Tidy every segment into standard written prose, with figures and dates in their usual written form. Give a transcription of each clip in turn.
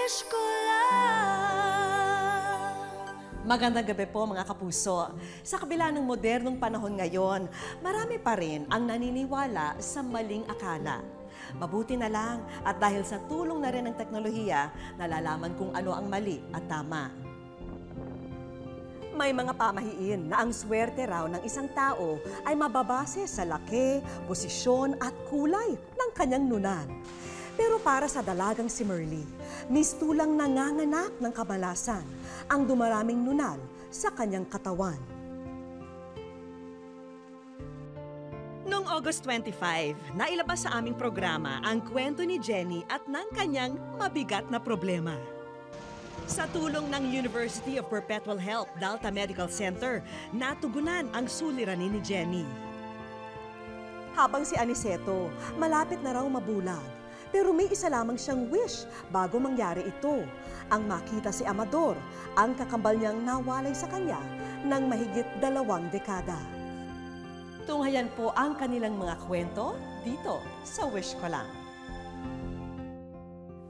wish ko lang. Magandang gabi po mga kapuso. Sa kabila ng modernong panahon ngayon, marami pa rin ang naniniwala sa maling akala. Mabuti na lang at dahil sa tulong na rin ng teknolohiya, nalalaman kung ano ang mali at tama. May mga pamahiin na ang swerte raw ng isang tao ay mababase sa laki, posisyon at kulay ng kanyang nunan. Pero para sa dalagang si Merly, mistulang nanganganak ng kamalasan ang dumaraming nunal sa kanyang katawan. Noong August 25, nailabas sa aming programa ang kwento ni Jenny at ng kanyang mabigat na problema. Sa tulong ng University of Perpetual Help Delta Medical Center, natugunan ang suliranin ni Jenny. Habang si Aniceto, malapit na raw mabulag, pero may isa lamang siyang wish bago mangyari ito, ang makita si Amador, ang kakambal niyang nawalay sa kanya ng mahigit 2 dekada. Tunghayan po ang kanilang mga kwento dito sa Wish Ko Lang.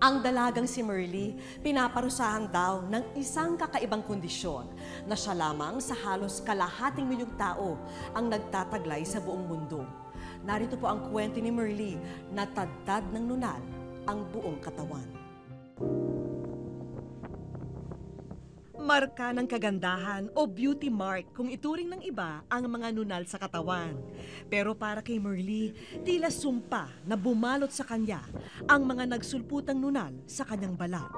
Ang dalagang si Merly, pinaparusahan daw ng isang kakaibang kondisyon na siya lamang sa halos kalahating milyong tao ang nagtataglay sa buong mundo. Narito po ang kwento ni Merly na tadtad ng nunal ang buong katawan. Marka ng kagandahan o beauty mark kung ituring ng iba ang mga nunal sa katawan. Pero para kay Merly, tila sumpa na bumalot sa kanya ang mga nagsulputang nunal sa kanyang balat.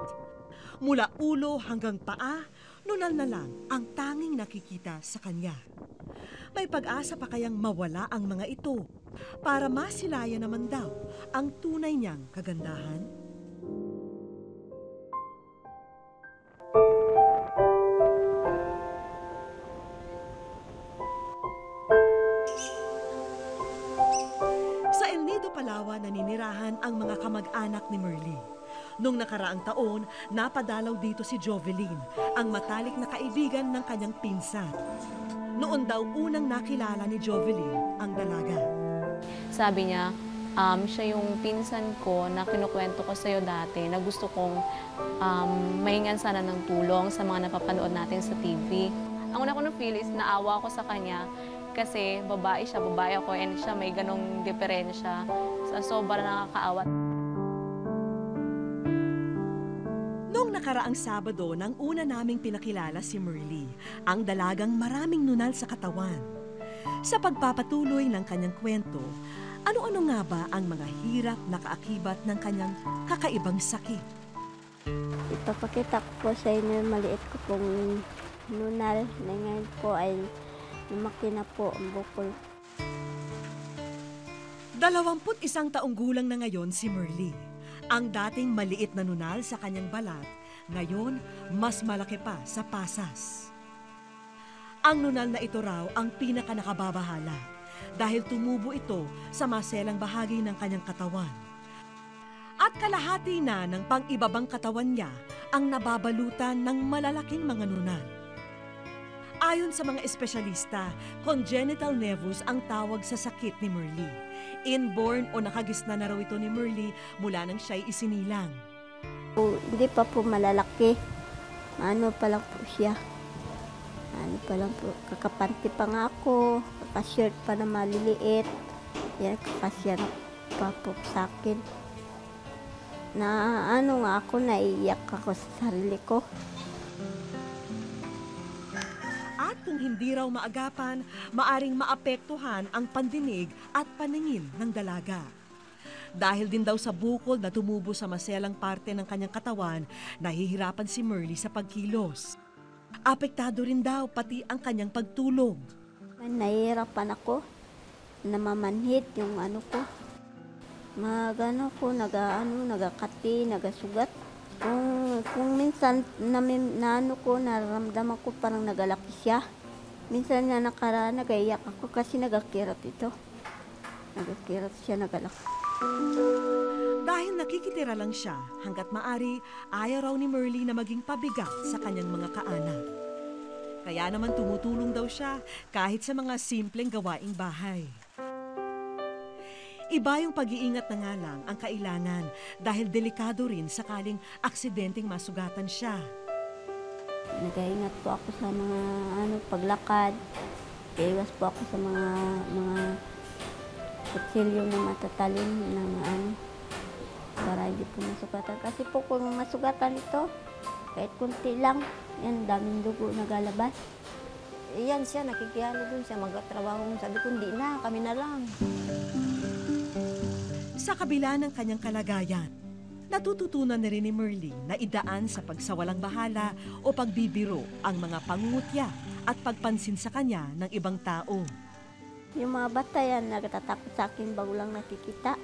Mula ulo hanggang paa, nunal na lang ang tanging nakikita sa kanya. May pag-asa pa kayang mawala ang mga ito para masilaya naman daw ang tunay niyang kagandahan? Palawan naninirahan ang mga kamag-anak ni Merly. Noong nakaraang taon, napadalaw dito si Jovelyn, ang matalik na kaibigan ng kanyang pinsan. Noon daw unang nakilala ni Jovelyn ang dalaga. Sabi niya, siya yung pinsan ko na kinukwento ko sa'yo dati na gusto kong mahingan sana ng tulong sa mga napapanood natin sa TV. Ang una ko na-feel is naawa ako sa kanya kasi babae siya, babae ako, and siya may ganong diferensya. Sobrang nakakaawa. Noong nakaraang Sabado, nang una naming pinakilala si Merly, ang dalagang maraming nunal sa katawan. Sa pagpapatuloy ng kanyang kwento, ano-ano nga ba ang mga hirap na kaakibat ng kanyang kakaibang sakit? Ipapakita ko po sa inyo yung maliit ko pong nunal na ngayon po ay lumaki na po ang bukol. 21 taong gulang na ngayon si Merly. Ang dating maliit na nunal sa kanyang balat, ngayon mas malaki pa sa pasas. Ang nunal na ito raw ang pinakanakababahala dahil tumubo ito sa maselang bahagi ng kanyang katawan. At kalahati na ng pang-ibabang katawan niya ang nababalutan ng malalaking mga nunal. Ayon sa mga espesyalista, congenital nevus ang tawag sa sakit ni Merly. Inborn o nakagisna na raw ito ni Merly mula nang siya'y isinilang. Hindi pa po malalaki. Ano pa lang po siya. Ano pa lang po. Kakapanti pa nga ako. Kakashirt pa na maliliit. Yan, kakasya na pa po sa akin. Na ano nga ako, naiiyak ako sa sarili ko. At kung hindi raw maagapan, maaring maapektuhan ang pandinig at paningin ng dalaga. Dahil din daw sa bukol na tumubo sa maselang parte ng kanyang katawan, nahihirapan si Merly sa pagkilos. Apektado rin daw pati ang kanyang pagtulog. Nahihirapan ako. Namamanhid yung ano ko. Magano ko, nagakati, nagasugat. Kung minsan naano ko, nararamdaman ko parang nagalaki siya. Minsan nga nagaiyak ako kasi nagakirot ito. Nagakirot siya, nagalaki. Dahil nakikitira lang siya, hanggat maari, ayaw raw ni Merly na maging pabigat sa kanyang mga kaanak. Kaya naman tumutulong daw siya kahit sa mga simpleng gawaing bahay. Iba yung pag-iingat na nga lang ang kailangan dahil delikado rin sakaling aksidenteng masugatan siya. Nag-iingat po ako sa mga paglakad. Iwas po ako sa mga kutsilyo na matatalim na para hindi po masugatan. Kasi po kung masugatan ito, kahit kunti lang, yan, daming dugo nagalabas. Iyan siya, nakikiyalo dun siya, magtrabaho. Sabi ko, hindi na, kami na lang. Sa kabila ng kanyang kalagayan, natututunan na rin ni Merly na idaan sa pagsawalang bahala o pagbibiro ang mga pangungutya at pagpansin sa kanya ng ibang tao. Yung mga bata yan, nagtatakot sa akin bago lang nakikita.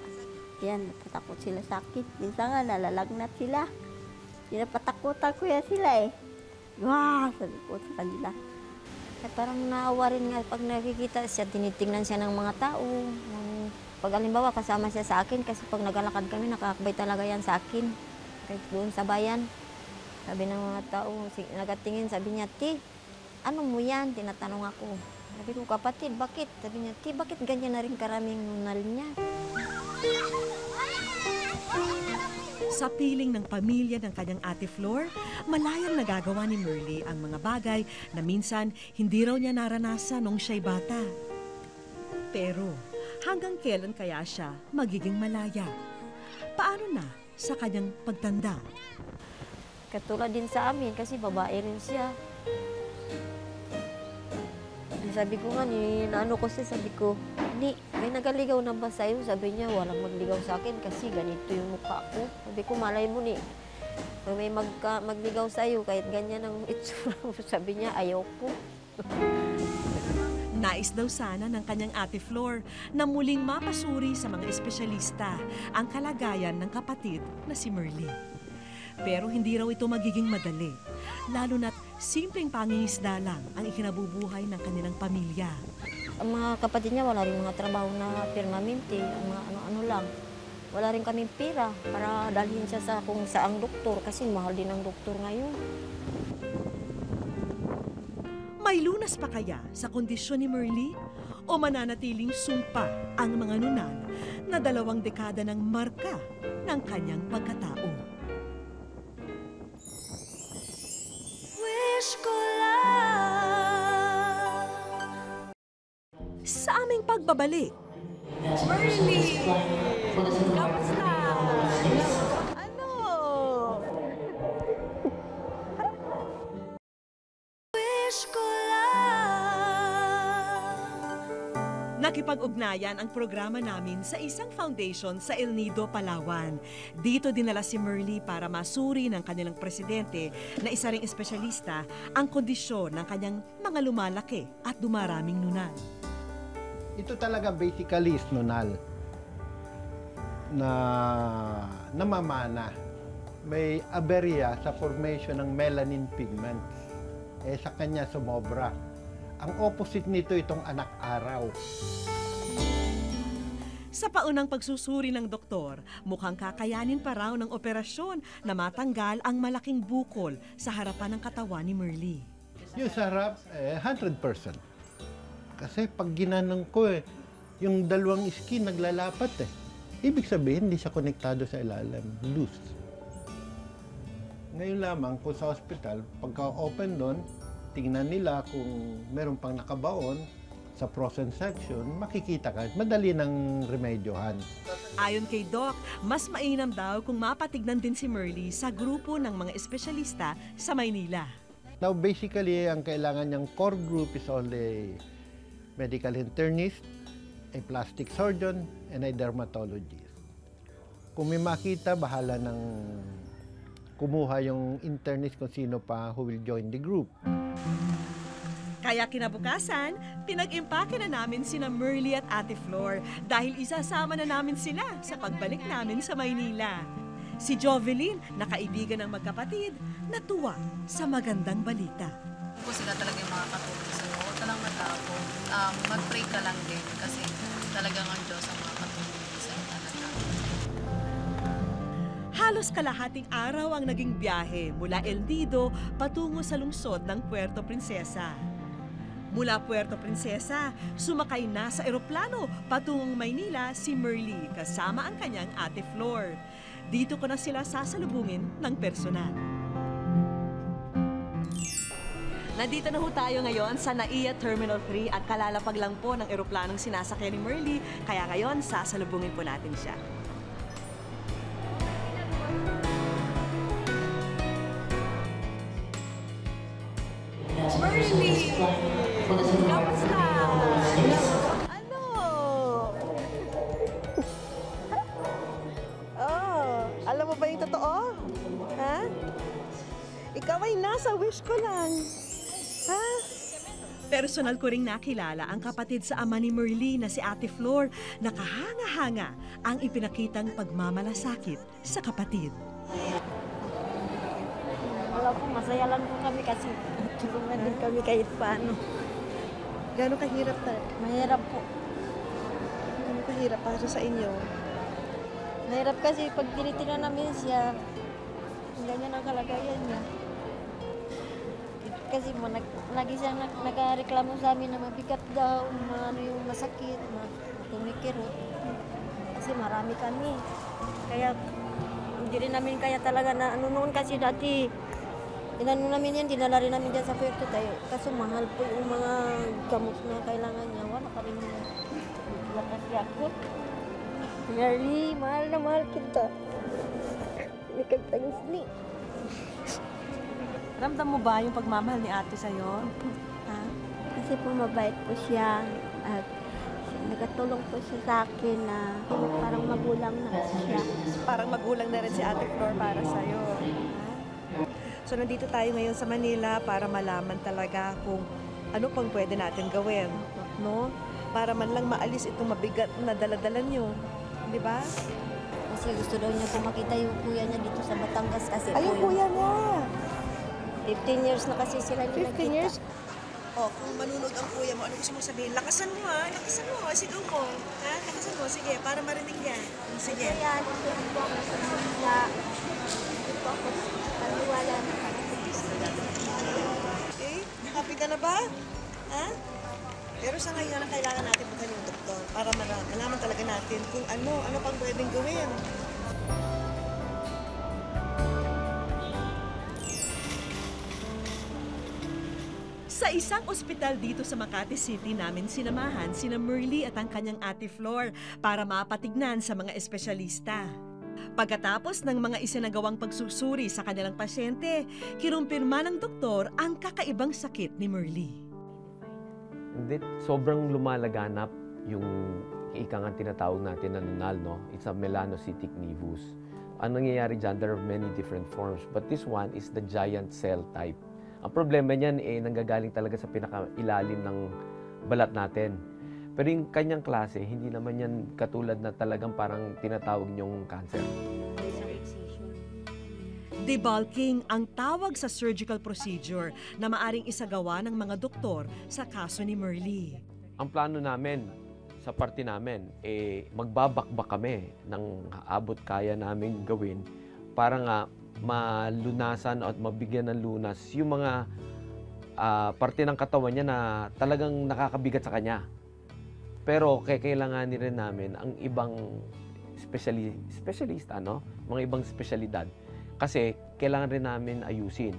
Yan, natatakot sila sa akin. Minsan nga, nalalagnat sila. Pinapatakutan ko yan sila eh. Wow, sabi ko sa kanila. At parang naawa rin nga pag nakikita siya, tinitingnan siya ng mga tao. Pag alimbawa, kasama siya sa akin kasi pag naglalakad kami, nakakabay talaga yan sa akin. Kahit doon sa bayan. Sabi ng mga tao, nagatingin, sabi niya, "Ti, ano mo yan?" Tinatanong ako. Sabi ko, "Kapatid, bakit?" Sabi niya, "Ti, bakit ganyan na rin karaming nunal niya?" Sa piling ng pamilya ng kanyang Ate Flor, malayang nagagawa ni Merly ang mga bagay na minsan hindi raw niya naranasan nung siya'y bata. Pero hanggang kailan kaya siya magiging malaya? Paano na sa kanyang pagtanda? Katulad din sa amin kasi babae rin siya. Sabi ko nga, naano ko siya, sabi ko, "Ni, may nagaligaw na ba sa'yo?" Sabi niya, "Walang magligaw sa akin kasi ganito yung mukha ko." Sabi ko, "Malay mo ni, may magligaw sa'yo kahit ganyan ang itsura mo." Sabi niya, "Ayaw ko." Nais daw sana ng kanyang Ate Flor na muling mapasuri sa mga espesyalista ang kalagayan ng kapatid na si Merly. Pero hindi raw ito magiging madali, lalo na't simpleng pangingisda lang ang ikinabubuhay ng kanilang pamilya. Ang mga kapatid niya, wala rin mga trabaho na permanente, ang mga ano-ano lang. Wala rin kaming pera para dalhin siya sa kung saang doktor kasi mahal din ang doktor ngayon. May lunas pa kaya sa kondisyon ni Merly? O mananatiling sumpa ang mga nunal na 2 dekada ng marka ng kanyang pagkatao? Wish ko lang sa aming pagbabalik. Merly! Kamusta? Ano? Wish ko nakipag-ugnayan ang programa namin sa isang foundation sa El Nido, Palawan. Dito dinala si Merly para masuri ng kanilang presidente na isa ring espesyalista ang kondisyon ng kanyang mga lumalaki at dumaraming nunal. Ito talaga basically is nunal na namamana. May aberya sa formation ng melanin pigments. Sa kanya sumobra. Ang opposite nito itong anak-araw. Sa paunang pagsusuri ng doktor, mukhang kakayanin pa raw ng operasyon na matanggal ang malaking bukol sa harapan ng katawan ni Merly. Yung sa harap, 100%. Kasi pag ginanong ko yung 2 skin naglalapat Ibig sabihin, hindi siya konektado sa ilalim. Loose. Ngayon lamang, kung sa hospital, pagka-open doon, tingnan nila kung meron pang nakabaon sa frozen section, makikita ka. Madali ng remedyohan. Ayon kay Doc, mas mainam daw kung mapatignan din si Merly sa grupo ng mga espesyalista sa Maynila. Now, basically, ang kailangan niyang core group is only medical internist, a plastic surgeon, and a dermatologist. Kung may makita, bahala ng kumuha yung internist kung sino pa who will join the group. Kaya kinabukasan, pinag-impake na namin sina Merly at Ate Flor dahil isasama na namin sila sa pagbalik namin sa Maynila. Si Jovelyn, na kaibigan ng magkapatid, natuwa sa magandang balita. Kung sila talaga yung makakatulong sa iyo, talang matao, mag-pray ka lang din kasi talagang ang Diyos ang makakatulong sa iyo talaga. Halos kalahating araw ang naging biyahe mula El Nido patungo sa lungsod ng Puerto Princesa. Mula Puerto Princesa, sumakay na sa eroplano patungong Maynila si Merly kasama ang kanyang ate Flor. Dito ko na sila sasalubungin ng personal. Nandito na ho tayo ngayon sa NAIA Terminal 3 at kalalapag lang po ng eroplanong sinasakyan ni Merly, kaya ngayon sasalubungin po natin siya. Merly! Kamusta? Ano? Oh, alam mo ba yung totoo? Ha? Ikaw ay nasa wish ko lang. Ha? Personal ko ring nakilala ang kapatid sa ama ni Merly na si Ate Flor na kahanga-hanga ang ipinakitang pagmamalasakit sa kapatid. Wala po, masaya lang po kami kasi tulungan din kami kahit paano. Gano'ng kahirap Mahirap po. Gano'ng kahirap para sa inyo? Mahirap kasi pag tinitingnan namin siya, ganyan ang kalagayan niya. Kasi lagi siyang nagreklamo sa amin na mabigat daw, ano yung masakit, tumikirot. Kasi marami kami. Kaya hindi rin namin kaya talaga na ano noon kasi dati, inano namin yan, dinala rin namin dyan sa Puerto tayo. Kaso mahal po yung mga gamot na kailangan niya. Wala pa rin yung kasi ako. Merly, mahal na mahal kita. May kagtagos ni. Ramdam mo ba yung pagmamahal ni ate sa'yo? Ha? Kasi po mabait po siya at nagtulong po siya sa akin na parang magulang na siya. Parang magulang na rin si Ate Flor para sa'yo. So nandito tayo ngayon sa Manila para malaman talaga kung ano pang pwede natin gawin, no? Para man lang maalis itong mabigat na daladala nyo. Di ba? Kasi gusto daw niya po makita yung kuya niya dito sa Batangas kasi Ay, yung kuya niya! 15 years na kasi sila hindi 15 years? Oh, kung manunod ang kuya mo, ano gusto mong sabihin? Lakasan mo ha, lakasan mo, sigaw mo. Ha? Lakasan mo, sige, para marinig yan. Sige. Kaya ito po ako sa kanila. Ito po ako paniwala na Okay, happy ka na ba? Ha? Pero sa ngayon, ang kailangan natin punta yung doktor para malaman talaga natin kung ano pang pwedeng gawin. Sa isang ospital dito sa Makati City namin sinamahan sina Merly at ang kanyang ate Flor para mapatignan sa mga espesyalista. Pagkatapos ng mga isinagawang pagsusuri sa kanilang pasyente, kinumpirma ng doktor ang kakaibang sakit ni Merly. Hindi, sobrang lumalaganap yung ika nga tinatawag natin na nunal, no? It's a melanocytic nevus. Ang nangyayari dyan, there are many different forms, but this one is the giant cell type. Ang problema niyan nanggagaling talaga sa pinakailalim ng balat natin. Pero yung kanyang klase, hindi naman yan katulad na talagang parang tinatawag niyong cancer. Debulking ang tawag sa surgical procedure na maaring isagawa ng mga doktor sa kaso ni Merly. Ang plano namin, sa parte namin, magbabakbak kami ng abot kaya namin gawin para nga malunasan at mabigyan ng lunas yung mga parte ng katawan niya na talagang nakakabigat sa kanya. Pero kailanganin rin namin ang ibang specialista, no? Mga ibang spesyalidad. Kasi kailangan rin namin ayusin.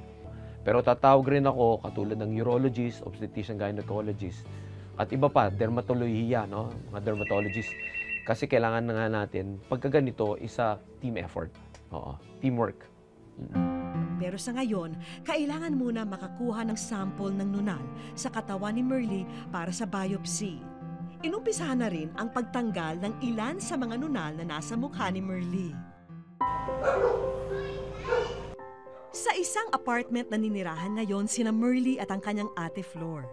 Pero tatawag rin ako katulad ng urologist, obstetrician, gynecologist, at iba pa, dermatolohiya, no? Mga dermatologist. Kasi kailangan na nga natin, pagka ganito, isa team effort. Oo, teamwork. Pero sa ngayon, kailangan muna makakuha ng sample ng nunal sa katawan ni Merly para sa biopsy. Inumpisahan na rin ang pagtanggal ng ilan sa mga nunal na nasa mukha ni Merly. Sa isang apartment na ninirahan ngayon sina Merly at ang kanyang ate Flor.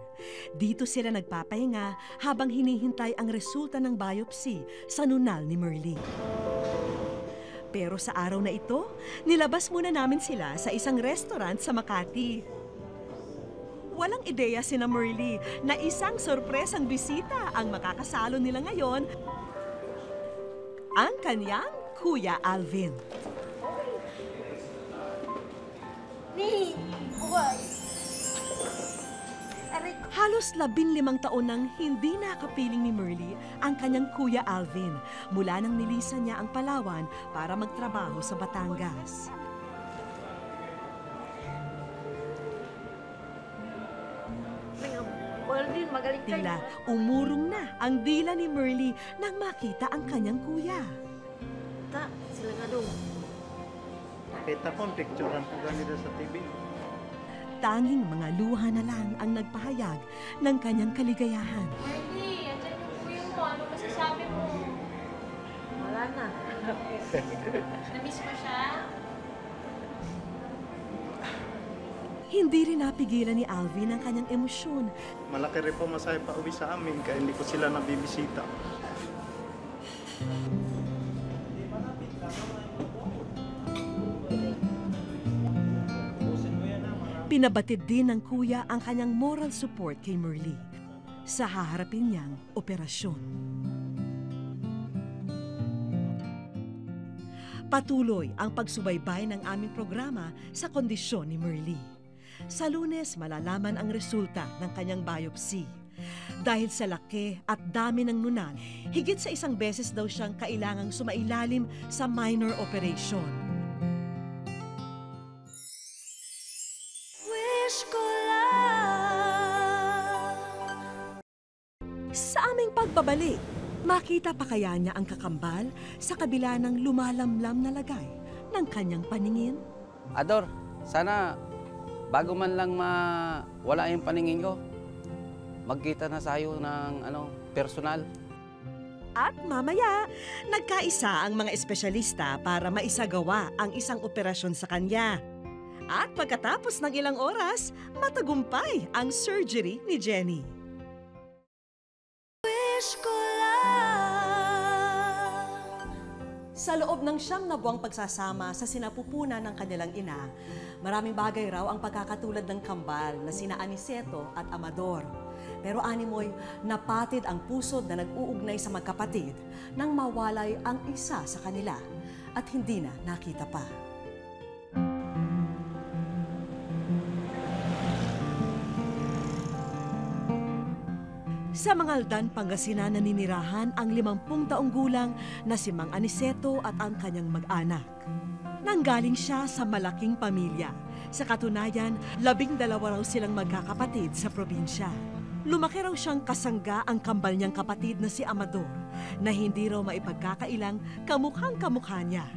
Dito sila nagpapahinga habang hinihintay ang resulta ng biopsy sa nunal ni Merly. Pero sa araw na ito, nilabas muna namin sila sa isang restaurant sa Makati. Walang ideya sina Merly na isang sorpresang bisita ang makakasalo nila ngayon, ang kanyang Kuya Alvin. Ni! Buhay! Aray! Halos 15 taon nang hindi nakapiling ni Merly ang kanyang kuya Alvin mula nang nilisan niya ang Palawan para magtrabaho sa Batangas. Tila umurong na ang dila ni Merly nang makita ang kanyang kuya. Kita ko, picturean ko ganito sa TV. Tanging mga luha na lang ang nagpahayag ng kanyang kaligayahan. Marty, andyan yung kuya mo. Ano masasabi mo? Wala na. Na-miss mo siya? Hindi rin napigilan ni Alvin ang kanyang emosyon. Malaki rin po masahe pa uwi sa amin, kaya hindi ko sila nabibisita. Pinabatid din ng kuya ang kanyang moral support kay Merly sa haharapin niyang operasyon. Patuloy ang pagsubaybay ng aming programa sa kondisyon ni Merly. Sa Lunes, malalaman ang resulta ng kanyang biopsy. Dahil sa laki at dami ng nunal, higit sa 1 beses daw siyang kailangang sumailalim sa minor operation. Sa aming pagbabalik, makita pa kaya niya ang kakambal sa kabila ng lumalamlam na lagay ng kanyang paningin? Ador, sana bago man lang mawala yung paningin ko, magkita na sayo ng personal. At mamaya, nagkaisa ang mga espesyalista para maisagawa ang isang operasyon sa kanya. At pagkatapos ng ilang oras, matagumpay ang surgery ni Jenny. Sa loob ng 9 na buwang pagsasama sa sinapupunan ng kanilang ina, maraming bagay raw ang pagkakatulad ng kambal na sina Aniceto at Amador. Pero animoy, napatid ang pusod na nag-uugnay sa magkapatid nang mawalay ang isa sa kanila at hindi na nakita pa. Sa Mangaldan, Pangasinan naninirahan ang 50 taong gulang na si Mang Aniceto at ang kanyang mag-anak. Nanggaling siya sa malaking pamilya. Sa katunayan, 12 raw silang magkakapatid sa probinsya. Lumaki raw siyang kasangga ang kambal niyang kapatid na si Amador, na hindi raw maipagkakailang kamukhang-kamukha niya.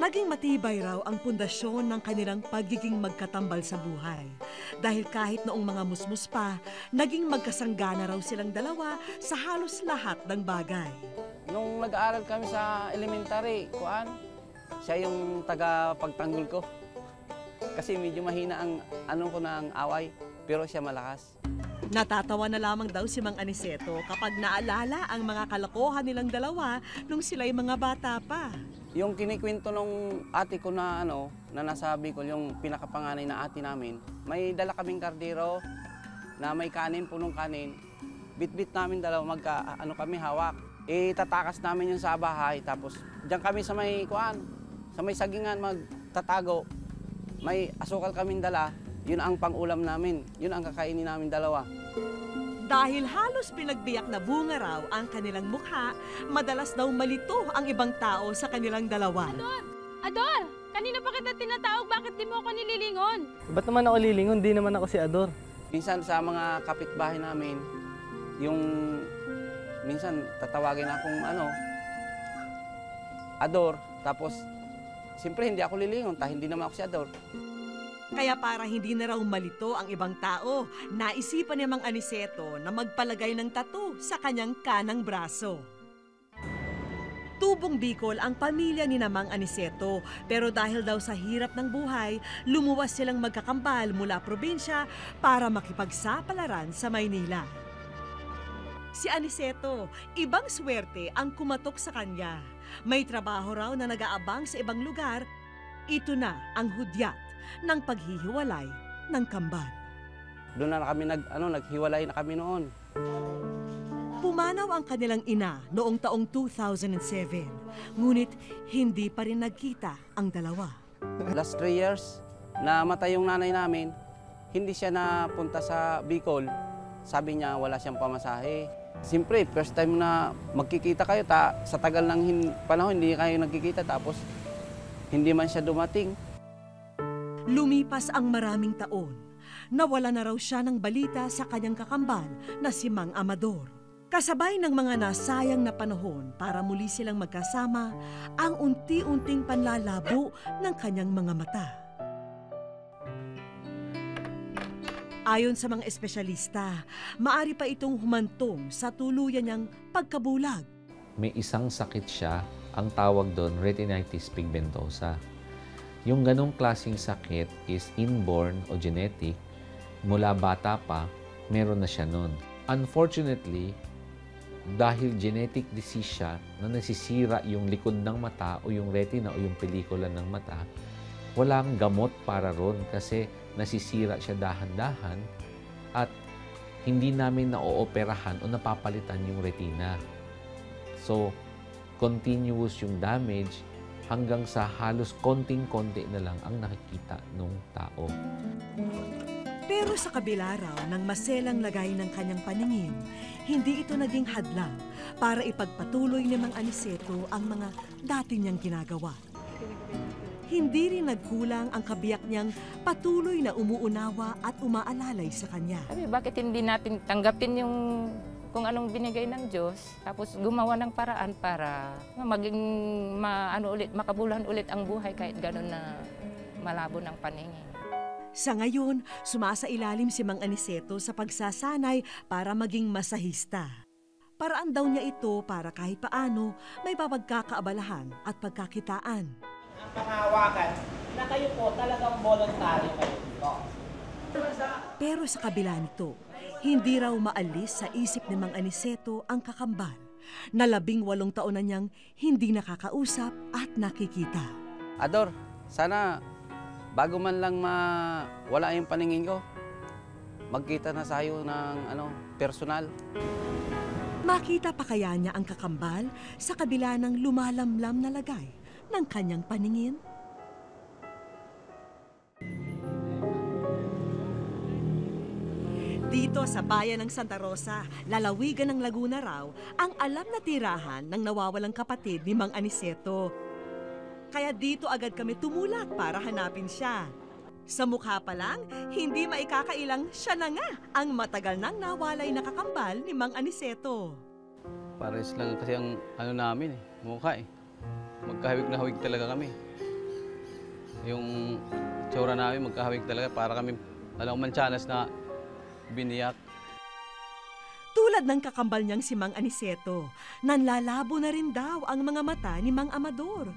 Naging matibay raw ang pundasyon ng kanilang pagiging magkatambal sa buhay. Dahil kahit noong mga musmus pa, naging magkasanggana raw silang dalawa sa halos lahat ng bagay. Nung nag-aaral kami sa elementary, siya yung taga-pagtanggol ko. Kasi medyo mahina ang ng away, pero siya malakas. Natatawa na lamang daw si Mang Aniceto kapag naalala ang mga kalokohan nilang dalawa nung sila'y mga bata pa. Yung kinikwento nung ate ko na na nasa Bicol, yung pinakapanganay na ate namin, may dala kaming kardero na may kanin, punong kanin. Bit-bit namin dalawa, kami hawak. Tatakas namin yung sa bahay, tapos diyan kami sa may sa may sagingan magtatago. May asukal kaming dala, yun ang pang-ulam namin, yun ang kakainin namin dalawa. Dahil halos pinagbiyak na bunga raw ang kanilang mukha, madalas daw malito ang ibang tao sa kanilang dalawa. Ador! Kanina pa kita tinatawag, bakit di mo ako nililingon? Ba't naman ako lilingon? Di naman ako si Ador. Minsan sa mga kapitbahay namin, minsan tatawagin akong Ador, tapos siyempre hindi ako lilingon, hindi naman ako si Ador. Kaya para hindi na raw malito ang ibang tao, naisipan ni Mang Aniceto na magpalagay ng tattoo sa kanyang kanang braso. Tubong Bicol ang pamilya ni Mang Aniceto, pero dahil daw sa hirap ng buhay, lumuwas silang magkakambal mula probinsya para makipagsapalaran sa Maynila. Si Aniceto, ibang swerte ang kumatok sa kanya. May trabaho raw na nag-aabang sa ibang lugar. Ito na ang hudyat ng paghihiwalay ng kambal. Doon na kami naghiwalay na kami noon. Pumanaw ang kanilang ina noong taong 2007, ngunit hindi pa rin nagkita ang dalawa. Last 3 years, namatay yung nanay namin, hindi siya napunta sa Bicol, sabi niya wala siyang pamasahe. Siyempre, first time na magkikita kayo, sa tagal ng panahon hindi kayo nagkikita, tapos hindi man siya dumating. Lumipas ang maraming taon. Nawala na raw siya ng balita sa kanyang kakambal na si Mang Amador. Kasabay ng mga nasayang na panahon para muli silang magkasama ang unti-unting panlalabo ng kanyang mga mata. Ayon sa mga espesyalista, maari pa itong humantong sa tuluyan niyang pagkabulag. May isang sakit siya, ang tawag doon retinitis pigmentosa. Yung ganong klaseng sakit is inborn o genetic. Mula bata pa, meron na siya nun. Unfortunately, dahil genetic disease siya na nasisira yung likod ng mata o yung retina o yung pelikula ng mata, walang gamot para ron kasi nasisira siya dahan-dahan at hindi namin na-ooperahan o napapalitan yung retina. So, continuous yung damage hanggang sa halos konting-konti na lang ang nakikita ng tao. Pero sa kabila raw ng maselang lagay ng kanyang paningin, hindi ito naging hadlang para ipagpatuloy ni Mang Aniceto ang mga dati niyang ginagawa. Hindi rin nagkulang ang kabiyak niyang patuloy na umuunawa at umaalalay sa kanya. Sabi, bakit hindi natin tanggapin yung kung anong binigay ng Diyos, tapos gumawa ng paraan para maging makabuluhan ulit ang buhay kahit gano'n na malabo ng paningin. Sa ngayon, sumasailalim si Mang Aniceto sa pagsasanay para maging masahista. Paraan daw niya ito para kahit paano may papagkakaabalahan at pagkakitaan. Ang pangawakan na kayo po talagang voluntaryo kayo dito. Pero sa kabila nito, hindi raw maalis sa isip ni Mang Aniceto ang kakambal na 18 taon na niyang hindi nakakausap at nakikita. Ador, sana bago man lang wala yung paningin ko, magkita na sayo ng personal. Makita pa kaya niya ang kakambal sa kabila ng lumalamlam na lagay ng kanyang paningin? Dito sa bayan ng Santa Rosa, lalawigan ng Laguna raw, ang alam na tirahan ng nawawalang kapatid ni Mang Aniceto. Kaya dito agad kami tumulak para hanapin siya. Sa mukha pa lang, hindi maikakailang siya na nga ang matagal nang nawalay na kakambal ni Mang Aniceto. Pares lang kasi ang namin mukha Magkahawig na hawig talaga kami. Yung tsura namin magkahawig talaga para kami mantsanas na biniyak. Tulad ng kakambal niyang si Mang Aniceto, nanlalabo na rin daw ang mga mata ni Mang Amador.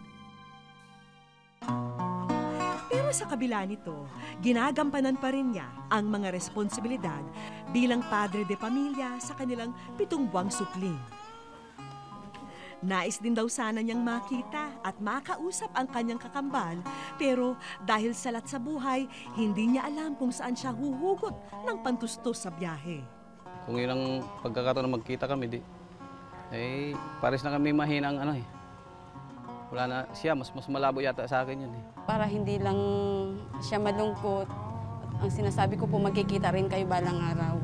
Pero sa kabila nito, ginagampanan pa rin niya ang mga responsibilidad bilang padre de pamilya sa kanilang 7 buwang supling. Nais din daw sana niyang makita at makausap ang kanyang kakambal, pero dahil salat sa buhay, hindi niya alam kung saan siya huhugot ng pantustos sa biyahe. Kung ilang pagkakataon na magkita kami, pares na kami mahinang Wala na siya, mas malabo yata sa akin yun Para hindi lang siya malungkot, ang sinasabi ko po magkikita rin kayo balang araw.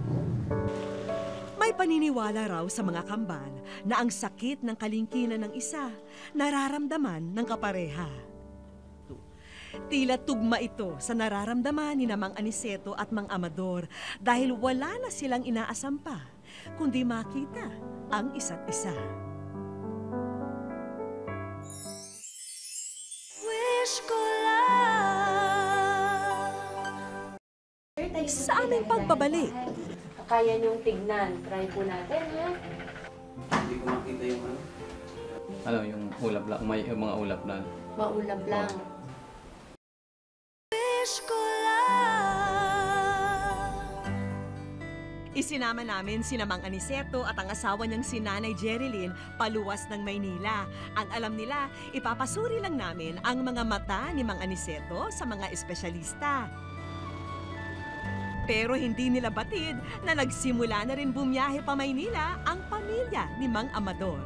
May paniniwala raw sa mga kambal na ang sakit ng kalingkingan ng isa nararamdaman ng kapareha. Tila tugma ito sa nararamdaman ni Mang Aniceto at Mang Amador dahil wala na silang inaasam pa, kundi makita ang isa't isa. Wish ko lang sa aming pagbabalik. Kaya niyong tignan. Try po natin, ha? Hindi ko makita yung yung ulap lang, yung mga ulap na. Maulap lang. Wish ko lang. Isinama namin si Mang Aniceto at ang asawa niyang si Nanay Jerilyn paluwas ng Maynila. Ang alam nila, ipapasuri lang namin ang mga mata ni Mang Aniceto sa mga espesyalista. Pero hindi nila batid na nagsimula na rin bumiyahe pa Maynila ang pamilya ni Mang Amador.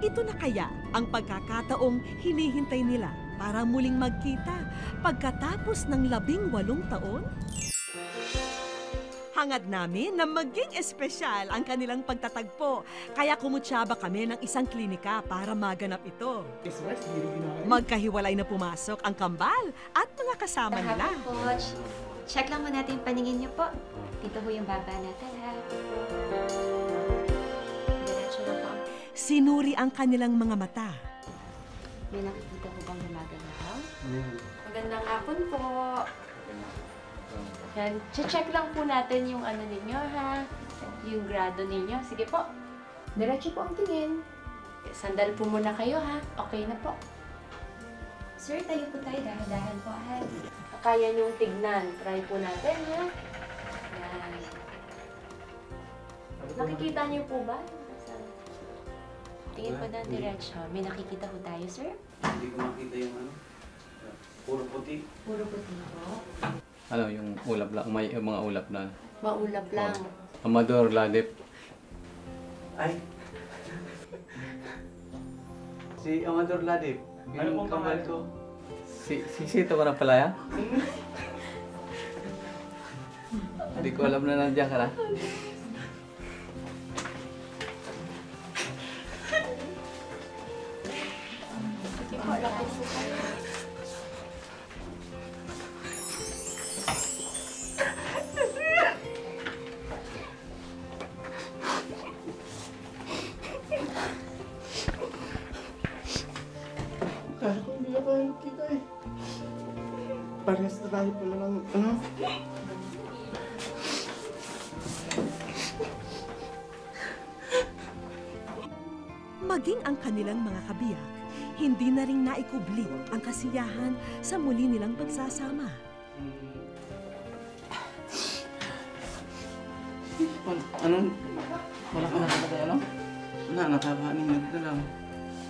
Ito na kaya ang pagkakataong hinihintay nila para muling magkita pagkatapos ng 18 taon? Hangad namin na maging espesyal ang kanilang pagtatagpo. Kaya kumutsaba kami ng isang klinika para maganap ito. Magkahiwalay na pumasok ang kambal at mga kasama nila. Coach, check lang mo natin yung paningin niyo po. Dito ho yung baba natin, ha? Diretso na po. Sinuri ang kanilang mga mata. May nakikita ko bang gumagalaw? Magandang hapon po. Yan, check lang po natin yung ano ninyo, ha? Yung grado ninyo. Sige po. Diretso po ang tingin. Sandal po muna kayo, ha? Okay na po. Sir, tayo po tayo. Dahan-dahan po, ha? Kaya niyong tignan. Try po natin, ha? Yan. Nakikita niyo po ba? Tingin po na diretso. May nakikita po tayo, sir? Hindi ko makita yung ano. Puro puti. Puro puti po. Ano, yung ulap lang, may mga ulap na. Maulap lang. Amador Ladip. Ay. Si Amador Ladip. Ano pong kambal ko? Sito ko na pala yan? Hindi ko alam na nandiyan ka na. Kaya ko hindi na tayo magkita eh. Parehas na tayo pala ng ano. Maging ang kanilang mga kabiyak, hindi na rin naikubli ang kasiyahan sa muli nilang pagsasama. Ano? Wala ka nakakatay, ano? Wala, nakakahanin mo na lang.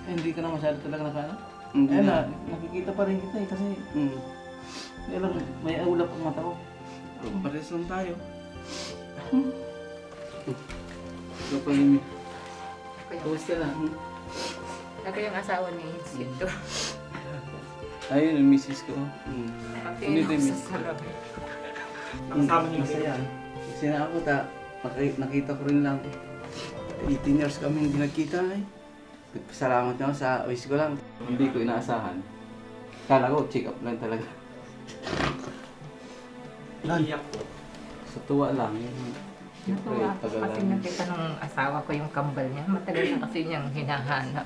Hindi ka na masyado talaga nakano? Hindi Ayun na. na, nakikita pa rin kita eh kasi alam, may ulap ang mata ko. Pares lang tayo. Ito pa rin. Kamusta na? Ako yung asawa ni Sito. Ayun, yung misis ko. Hindi din misis ko. Nakasama niyo masaya. Kasi na ako, nakita ko rin lang. 18 years kami hindi nagkita eh. Salamat na ako sa wish ko lang. Hindi ko inaasahan. Kala ko, check up lang talaga. Iyak ko. Sa tuwa lang. Natuwa ako kasi nakita ng asawa ko yung kambal niya. Matagal na kasi niyang hinahanap.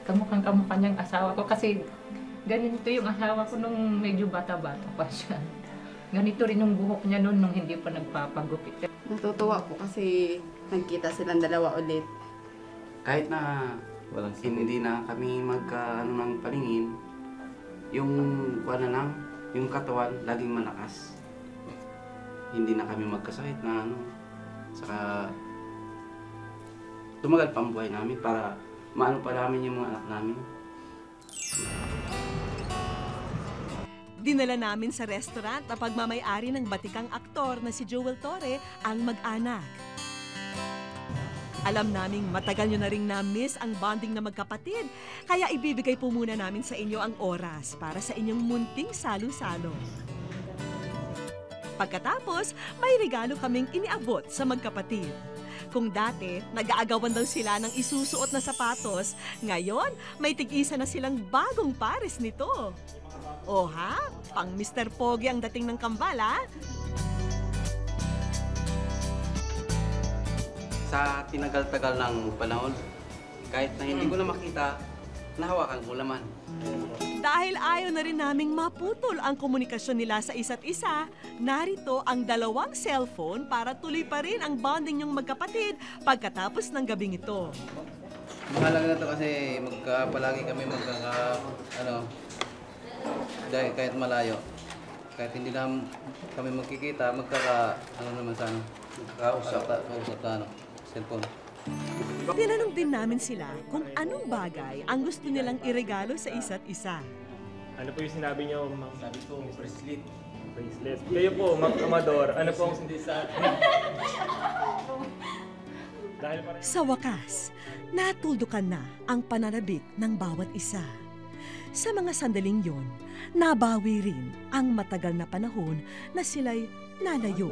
Kamukha niyang asawa ko kasi ganito yung asawa ko nung medyo bata-bata pa siya. Ganito rin yung buhok niya noon nung hindi pa nagpapagupit. Natutuwa po kasi nagkita silang dalawa ulit. Kahit na hindi na kami magka ng paningin, yung kuwan na lang, yung katawan laging malakas. Hindi na kami magkasakit na ano. Saka tumagal pa ang buhay namin para maano pa namin yung mga anak namin. Dinala namin sa restaurant na pagmamay-ari ng batikang aktor na si Joel Torre ang mag-anak. Alam naming matagal nyo na ring na-miss ang bonding na magkapatid, kaya ibibigay po muna namin sa inyo ang oras para sa inyong munting salo-salo. Pagkatapos, may regalo kaming iniabot sa magkapatid. Kung dati, nag-aagawan daw sila ng isusuot na sapatos, ngayon, may tig-isa na silang bagong pares nito. O ha? Pang Mr. Pogi ang dating ng kambal, ha? Sa tinagal-tagal ng panahon, kahit na hindi ko na makita, nahawakan ko laman. Dahil ayaw na rin naming maputol ang komunikasyon nila sa isa't isa, narito ang dalawang cellphone para tuloy pa rin ang bonding niyong magkapatid pagkatapos ng gabing ito. Mahalaga na to kasi palagi kami dahil kahit malayo, kahit hindi na kami magkikita, magkakausap na cellphone. Tinanong din namin sila kung anong bagay ang gusto nilang iregalo sa isa't isa. Ano po yung sinabi niyo, Ma'am? Sabi ko, bracelet. Bracelet. Kayo po, Ma'am Amador, ano po ang hindi sa atin? Sa wakas, natuldukan na ang pananabik ng bawat isa. Sa mga sandaling yon, nabawi rin ang matagal na panahon na sila'y nalayo.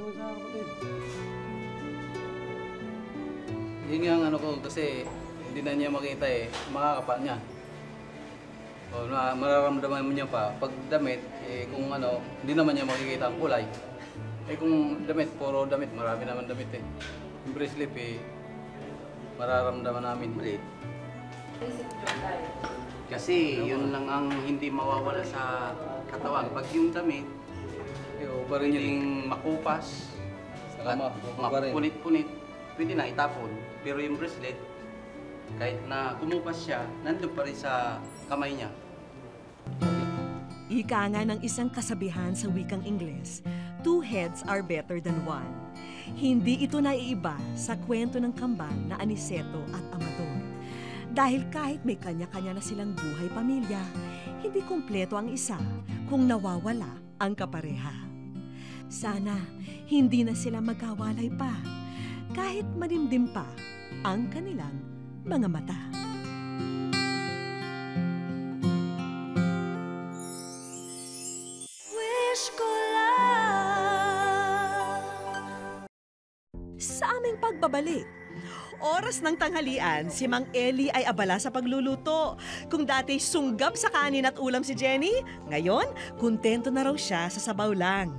Yun nga ang ano ko kasi hindi na niya makita makakapa niya. O, mararamdaman mo niya pa. Pag damit, kung ano, hindi naman niya makikita ang kulay. Kung damit, puro damit, marami naman damit Yung bracelet mararamdaman namin maliit. Kasi yun lang ang hindi mawawala sa katawan. Pag yung damit, parang yung makupas, mapunit-punit, pwede na itapon. Pero yung bracelet, kahit na kumupas siya, nandun pa rin sa kamay niya. Ika nga ng isang kasabihan sa wikang Ingles, 2 heads are better than 1. Hindi ito naiiba sa kwento ng kambal na Aniceto at Amador. Dahil kahit may kanya-kanya na silang buhay pamilya, hindi kumpleto ang isa kung nawawala ang kapareha. Sana hindi na sila magkawalay pa, kahit manimdim pa ang kanilang mga mata. Sa aming pagbabalik, oras ng tanghalian, si Mang Eli ay abala sa pagluluto. Kung dati sunggab sa kanin at ulam si Jenny, ngayon, kontento na raw siya sa sabaw lang.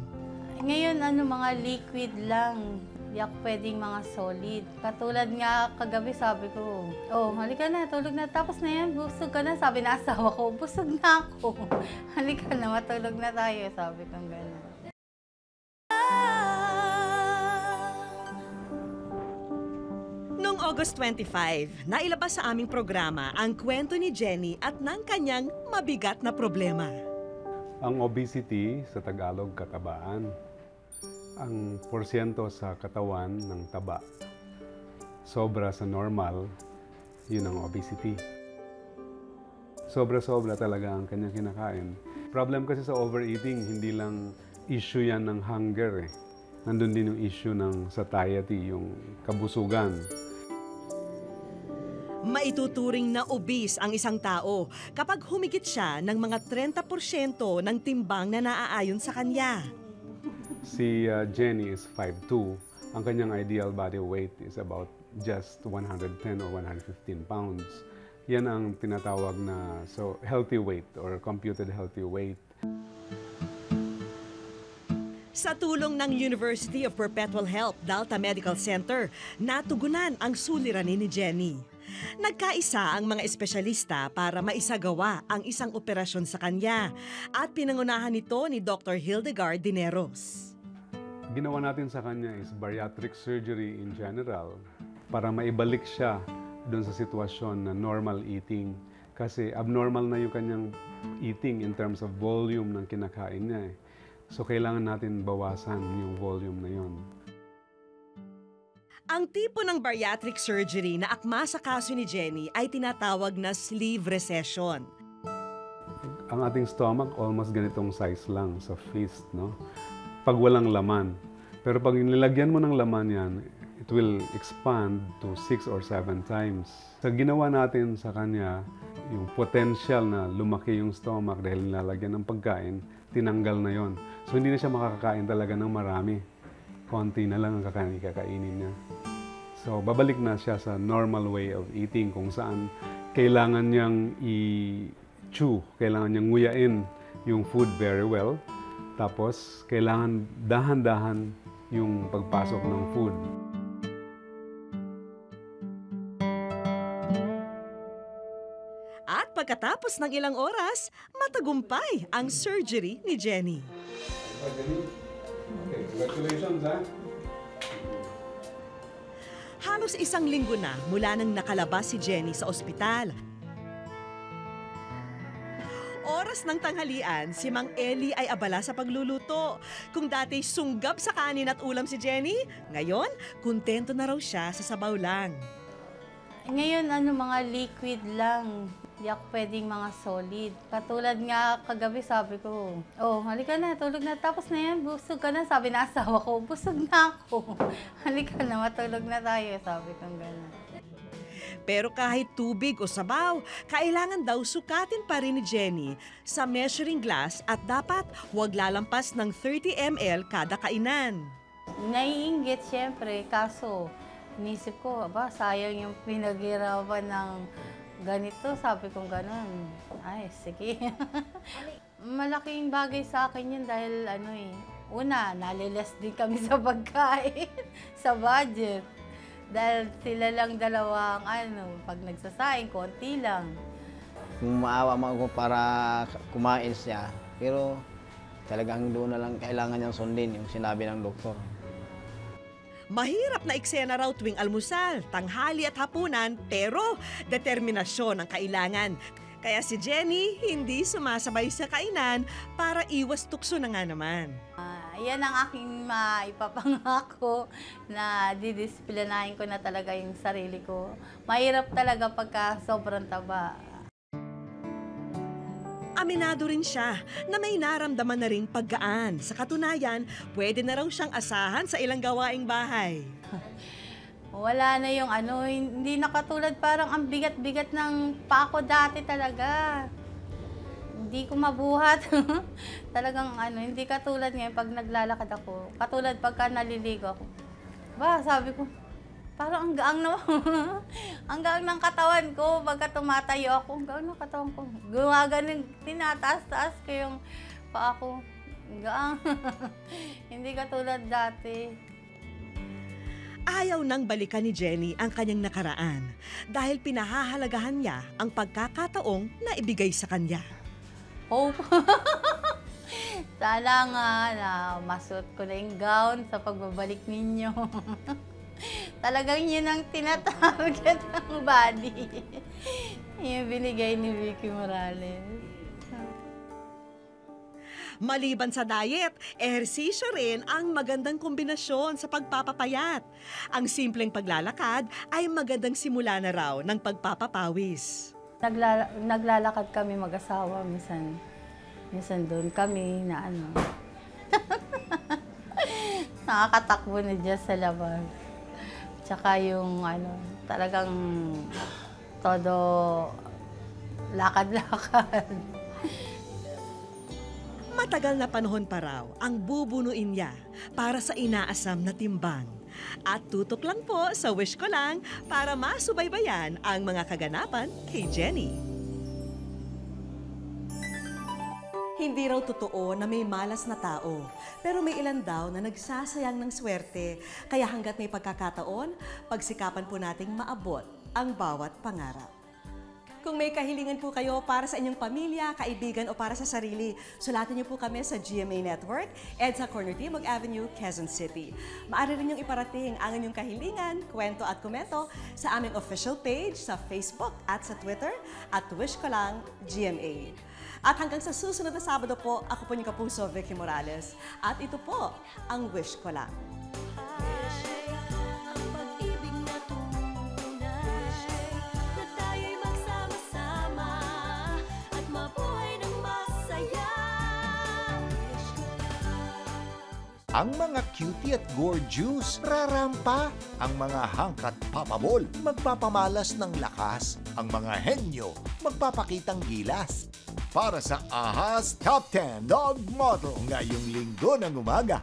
Ngayon, mga liquid lang. Di ako pwedeng mga solid. Katulad nga kagabi sabi ko, halika na, tulog na. Tapos na yan, busog ka na. Sabi na asawa ko, busog na ako. Halika na, matulog na tayo. Sabi ko gano'n. Noong August 25, nailabas sa aming programa ang kwento ni Jenny at ng kanyang mabigat na problema. Ang obesity sa Tagalog, katabaan. Ang porsyento sa katawan ng taba. Sobra sa normal, yun ang obesity. Sobra-sobra talaga ang kanyang kinakain. Problem kasi sa overeating, hindi lang issue yan ng hunger Nandun din yung issue ng satiety, yung kabusugan. Maituturing na obese ang isang tao kapag humigit siya ng mga 30% ng timbang na naaayon sa kanya. Si Jenny is 5'2". Ang kanyang ideal body weight is about just 110 or 115 pounds. Yan ang tinatawag na healthy weight or computed healthy weight. Sa tulong ng University of Perpetual Health Delta Medical Center, natugunan ang suliranin ni Jenny. Nagkaisa ang mga espesyalista para maisagawa ang isang operasyon sa kanya at pinangunahan nito ni Dr. Hildegard Dineros. Ginawa natin sa kanya is bariatric surgery in general para maibalik siya doon sa sitwasyon na normal eating. Kasi abnormal na yung kanyang eating in terms of volume ng kinakain niya So kailangan natin bawasan yung volume na yon. Ang tipo ng bariatric surgery na akma sa kaso ni Jenny ay tinatawag na sleeve recession. Ang ating stomach almost ganitong size lang sa fist, no? Pag walang laman. Pero pag nilagyan mo ng laman yan, it will expand to 6 or 7 times. Sa ginawa natin sa kanya, yung potential na lumaki yung stomach dahil nilalagyan ng pagkain, tinanggal na yon. So hindi na siya makakakain talaga ng marami. Konti na lang ang kakainin niya. So babalik na siya sa normal way of eating kung saan kailangan niyang i-chew, kailangan niyang nguyain yung food very well. Tapos kailangan dahan-dahan yung pagpasok ng food. At pagkatapos ng ilang oras, matagumpay ang surgery ni Jenny. Okay, congratulations, ha? Halos 1 linggo na mula nang nakalabas si Jenny sa ospital. Oras ng tanghalian, si Mang Eli ay abala sa pagluluto. Kung dati sunggab sa kanin at ulam si Jenny, ngayon, kontento na raw siya sa sabaw lang. Ngayon, mga liquid lang. Di ako pwedeng mga solid. Katulad nga kagabi sabi ko, halika na, tulog na. Tapos na yan, busog ka na. Sabi na asawa ko, busog na ako. Halika na, matulog na tayo. Sabi ko gano'n. Pero kahit tubig o sabaw, kailangan daw sukatin pa rin ni Jenny sa measuring glass at dapat huwag lalampas ng 30 ml kada kainan. Naiinggit siyempre, kaso inisip ko, sayang yung pinaghirapan ng ganito. Sabi ko gano'n. Ay, sige. Malaking bagay sa akin yun dahil una, nalilas din kami sa pagkain, sa budget. Dahil sila lang dalawang pag nagsasaing, konti lang. Kung maawa mo ako para kumain siya, pero talagang doon na lang kailangan niyang sundin yung sinabi ng doktor. Mahirap na eksena raw tuwing almusal, tanghali at hapunan, pero determinasyon ang kailangan. Kaya si Jenny hindi sumasabay sa kainan para iwas tukso na nga naman. Yan ang aking maipapangako na didisiplinahin ko na talaga yung sarili ko. Mahirap talaga pagka sobrang taba. Aminado rin siya na may naramdaman na ring paggaan. Sa katunayan, pwede na raw siyang asahan sa ilang gawaing bahay. Wala na yung hindi na katulad parang ang bigat-bigat ng pako dati talaga. Hindi ko mabuhat. Talagang hindi katulad ngayon pag naglalakad ako. Katulad pagka naliligo ako. Sabi ko, parang ang gaang naman. Ang gaang ng katawan ko pagka tumatayo ako. Ang gaang ng katawan ko. Gumagaling, tinataas-taas ko yung paa ko. Ang gaang. Hindi katulad dati. Ayaw nang balikan ni Jenny ang kanyang nakaraan dahil pinahahalagahan niya ang pagkakataong naibigay sa kanya. Sana nga na masuot ko na yung gown sa pagbabalik ninyo. Talagang yun ang tinatarget ng body. Yung binigay ni Vicky Morales. Maliban sa diet, ehersisyo rin ang magandang kombinasyon sa pagpapapayat. Ang simpleng paglalakad ay magandang simula na raw ng pagpapapawis. Naglalakad kami mag-asawa, minsan doon kami na nakakatakbo na dyan sa labas. Tsaka yung talagang todo lakad-lakad. Matagal na panahon pa raw ang bubunuin niya para sa inaasam na timbang. At tutok lang po sa Wish Ko Lang para masubaybayan ang mga kaganapan kay Jenny. Hindi raw totoo na may malas na tao, pero may ilan daw na nagsasayang ng swerte. Kaya hanggat may pagkakataon, pagsikapan po nating maabot ang bawat pangarap. Kung may kahilingan po kayo para sa inyong pamilya, kaibigan o para sa sarili, sulatin niyo po kami sa GMA Network, EDSA Corner Timog Avenue, Quezon City. Maaari rin niyong iparating ang inyong kahilingan, kwento at komento sa aming official page sa Facebook at sa Twitter at Wish Ko Lang GMA. At hanggang sa susunod na Sabado po, ako po yung kapuso, Vicky Morales. At ito po ang Wish Ko Lang. Ang mga cutie at gorgeous, rarampa. Ang mga hangkat papabol, magpapamalas ng lakas. Ang mga henyo, magpapakitang gilas. Para sa Ahas Top 10 Dog Model ngayong linggo ng umaga.